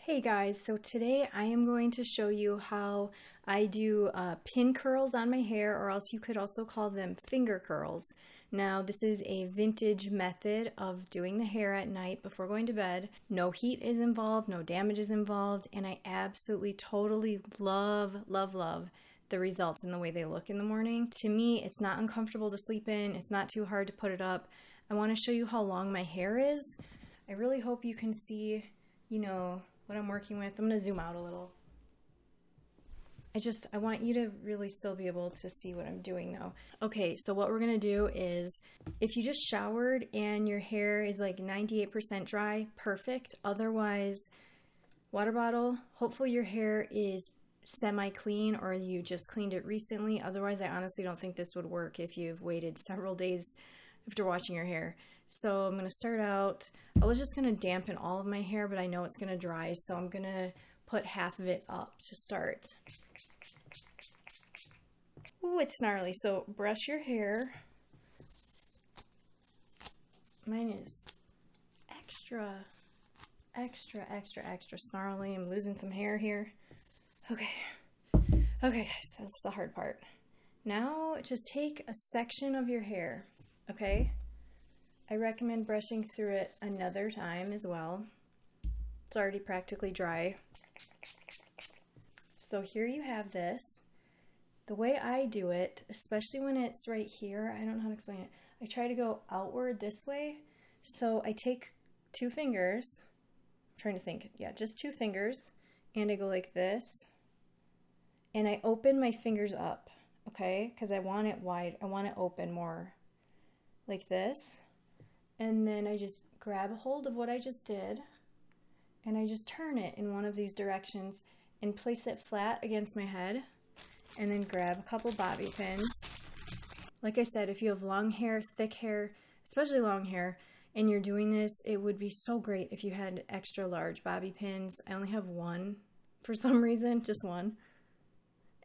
Hey guys, so today I am going to show you how I do pin curls on my hair, or else you could also call them finger curls. Now, this is a vintage method of doing the hair at night before going to bed. No heat is involved, no damage is involved, and I absolutely totally love the results and the way they look in the morning. To me, it's not uncomfortable to sleep in, it's not too hard to put it up. I want to show you how long my hair is. I really hope you can see, what I'm working with. I'm going to zoom out a little. I want you to really still be able to see what I'm doing though. Okay, so what we're going to do is, if you just showered and your hair is like 98% dry, perfect. Otherwise, water bottle. Hopefully your hair is semi-clean or you just cleaned it recently. Otherwise, I honestly don't think this would work if you've waited several days after washing your hair. So I'm going to start out, I was just going to dampen all of my hair, but I know it's going to dry, so I'm going to put half of it up to start. Ooh, it's gnarly. So brush your hair. Mine is extra snarly. I'm losing some hair here. Okay, guys, that's the hard part. Now just take a section of your hair, okay? I recommend brushing through it another time as well. It's already practically dry. So here you have this. The way I do it, especially when it's right here, I don't know how to explain it. I try to go outward this way. So I take two fingers, I'm trying to think, yeah, just two fingers, and I go like this. And I open my fingers up, okay? Because I want it wide, I want it open more like this. And then I just grab a hold of what I just did, and I just turn it in one of these directions and place it flat against my head, and then grab a couple bobby pins. Like I said, if you have long hair, thick hair, especially long hair, and you're doing this, it would be so great if you had extra large bobby pins. I only have one for some reason, just one.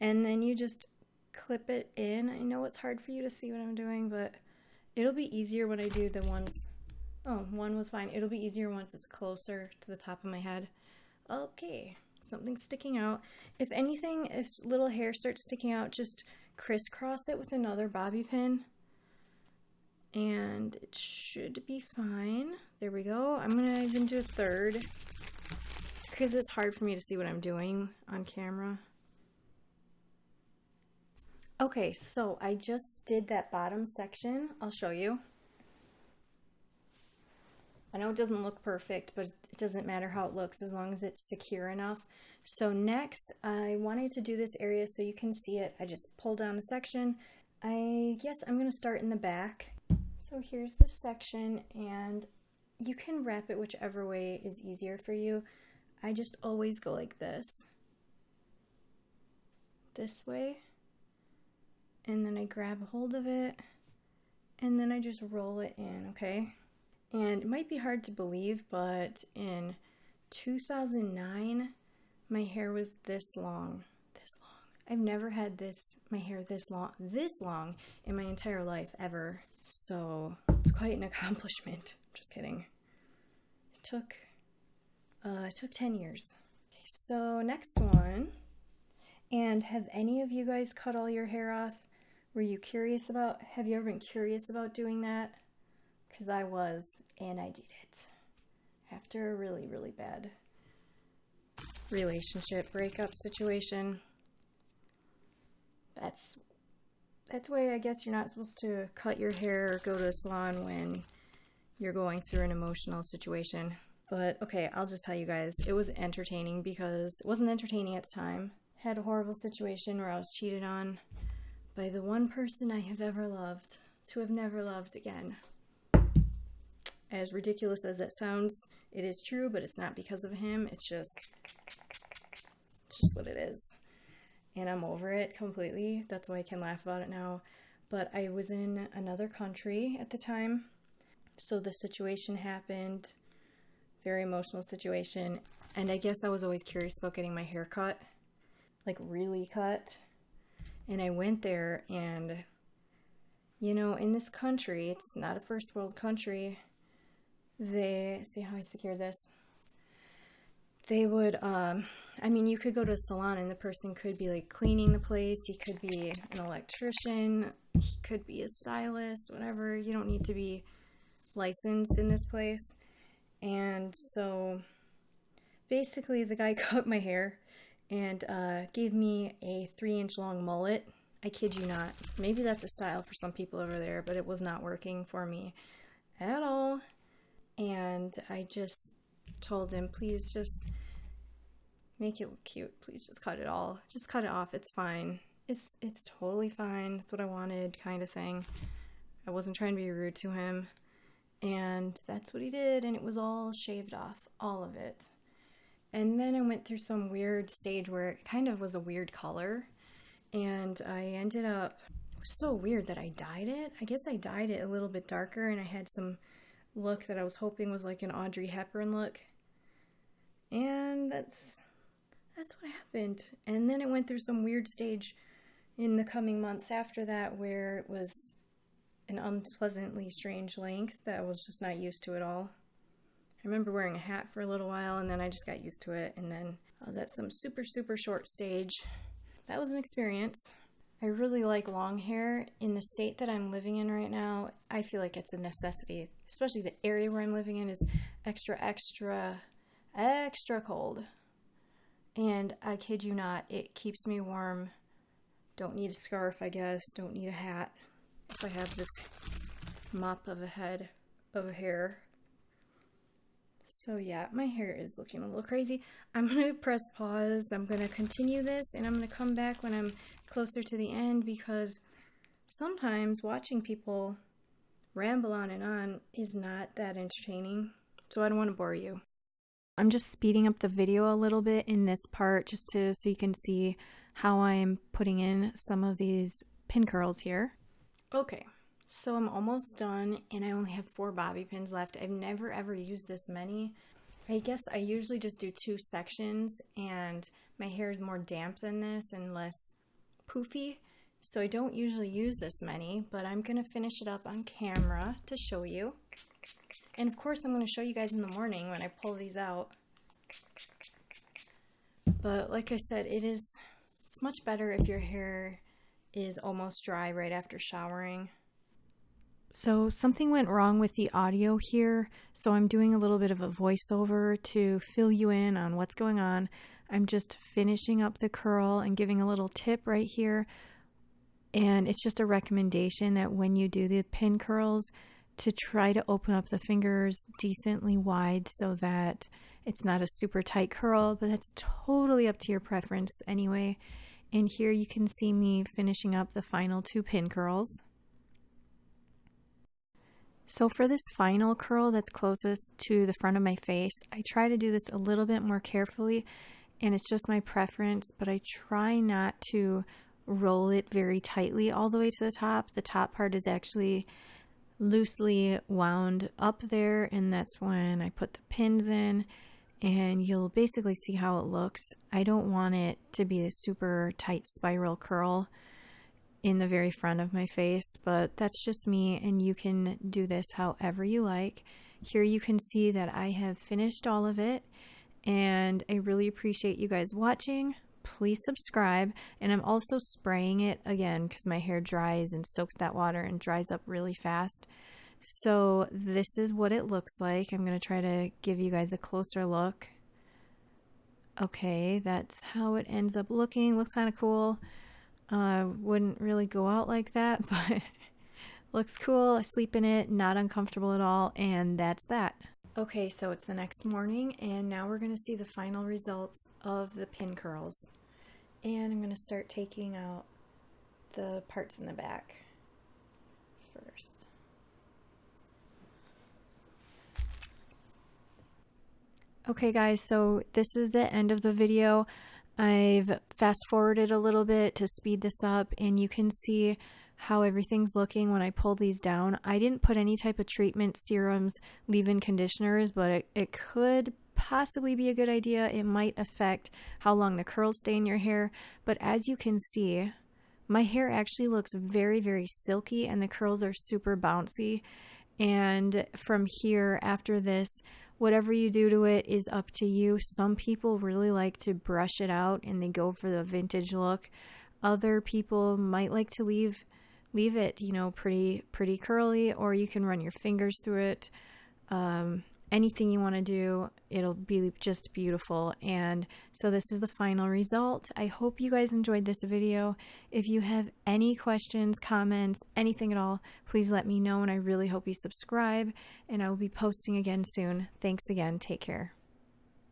And then you just clip it in. I know it's hard for you to see what I'm doing, but it'll be easier when I do the ones. Oh, one was fine. It'll be easier once it's closer to the top of my head. Okay, something's sticking out. If anything, if little hair starts sticking out, just crisscross it with another bobby pin. And it should be fine. There we go. I'm going to even do a third, because it's hard for me to see what I'm doing on camera. Okay, so I just did that bottom section. I'll show you. I know it doesn't look perfect, but it doesn't matter how it looks as long as it's secure enough. So next, I wanted to do this area so you can see it. I just pulled down a section. I guess I'm going to start in the back. So here's the section, and you can wrap it whichever way is easier for you. I just always go like this. This way. And then I grab a hold of it, and then I just roll it in, okay? And it might be hard to believe, but in 2009, my hair was this long. I've never had my hair this long in my entire life, ever. So it's quite an accomplishment. Just kidding. It took 10 years. Okay, so next one. And have any of you guys cut all your hair off? Have you ever been curious about doing that? Because I was, and I did it. After a really, really bad relationship breakup situation. That's why I guess you're not supposed to cut your hair or go to a salon when you're going through an emotional situation. But okay, I'll just tell you guys, it was entertaining because it wasn't entertaining at the time. Had a horrible situation where I was cheated on by the one person I have ever loved, to have never loved again. As ridiculous as that sounds, it is true, but it's not because of him. It's just what it is. And I'm over it completely. That's why I can laugh about it now. But I was in another country at the time, so the situation happened, very emotional situation, and I guess I was always curious about getting my hair cut, like really cut. And I went there, and in this country, it's not a first world country, see how I secure this? they would, I mean, you could go to a salon and the person could be like cleaning the place. He could be an electrician. He could be a stylist, whatever. You don't need to be licensed in this place. And so basically the guy cut my hair and gave me a 3-inch long mullet. I kid you not. Maybe that's a style for some people over there, but it was not working for me at all. And I just told him, please just make it look cute. Please just cut it all. Just cut it off. It's fine. It's totally fine. That's what I wanted, kind of thing. I wasn't trying to be rude to him. And that's what he did, and it was all shaved off, all of it. And then I went through some weird stage where it kind of was a weird color. And I ended up, it was so weird that I dyed it. I guess I dyed it a little bit darker, and I had some look that I was hoping was like an Audrey Hepburn look. And that's what happened. And then it went through some weird stage in the coming months after that where it was an unpleasantly strange length that I was just not used to at all. I remember wearing a hat for a little while, and then I just got used to it, and then I was at some super, super short stage. That was an experience. I really like long hair. In the state that I'm living in right now, I feel like it's a necessity, especially the area where I'm living in is extra, extra, extra cold. And I kid you not, it keeps me warm. Don't need a scarf, I guess. Don't need a hat. If I have this mop of a head of hair. So yeah, my hair is looking a little crazy. I'm going to press pause. I'm going to continue this, and I'm going to come back when I'm closer to the end, because sometimes watching people ramble on and on is not that entertaining. So I don't want to bore you. I'm just speeding up the video a little bit in this part just so you can see how I'm putting in some of these pin curls here. Okay, so I'm almost done, and I only have 4 bobby pins left. I've never ever used this many. I guess I usually just do 2 sections, and my hair is more damp than this and less poofy, so I don't usually use this many, but I'm going to finish it up on camera to show you. And of course I'm going to show you guys in the morning when I pull these out. But like I said, it's much better if your hair is almost dry right after showering. So something went wrong with the audio here, so I'm doing a little bit of a voiceover to fill you in on what's going on. I'm just finishing up the curl and giving a little tip right here. And it's just a recommendation that when you do the pin curls, to try to open up the fingers decently wide so that it's not a super tight curl, but that's totally up to your preference anyway. And here you can see me finishing up the final 2 pin curls. So for this final curl that's closest to the front of my face, I try to do this a little bit more carefully, and it's just my preference, but I try not to roll it very tightly all the way to the top. The top part is actually loosely wound up there, and that's when I put the pins in, and you'll basically see how it looks. I don't want it to be a super tight spiral curl in the very front of my face, but that's just me, and you can do this however you like. Here you can see that I have finished all of it, and I really appreciate you guys watching. Please subscribe, and I'm also spraying it again because my hair dries and soaks that water and dries up really fast. So this is what it looks like. I'm going to try to give you guys a closer look. Okay, that's how it ends up looking. Looks kind of cool. Wouldn't really go out like that, but looks cool. I sleep in it, not uncomfortable at all, and that's that. Okay, so it's the next morning, and now we're going to see the final results of the pin curls. And I'm going to start taking out the parts in the back first. Okay guys, so this is the end of the video. I've fast forwarded a little bit to speed this up, and you can see how everything's looking when I pull these down. I didn't put any type of treatment, serums, leave-in conditioners, but it could possibly be a good idea. It might affect how long the curls stay in your hair, but as you can see, my hair actually looks very, very silky, and the curls are super bouncy. And from here, after this, whatever you do to it is up to you. Some people really like to brush it out and they go for the vintage look. Other people might like to leave it, you know, pretty curly, or you can run your fingers through it. Anything you want to do, it'll be just beautiful. And so this is the final result. I hope you guys enjoyed this video. If you have any questions, comments, anything at all, please let me know, and I really hope you subscribe, and I will be posting again soon. Thanks again. Take care.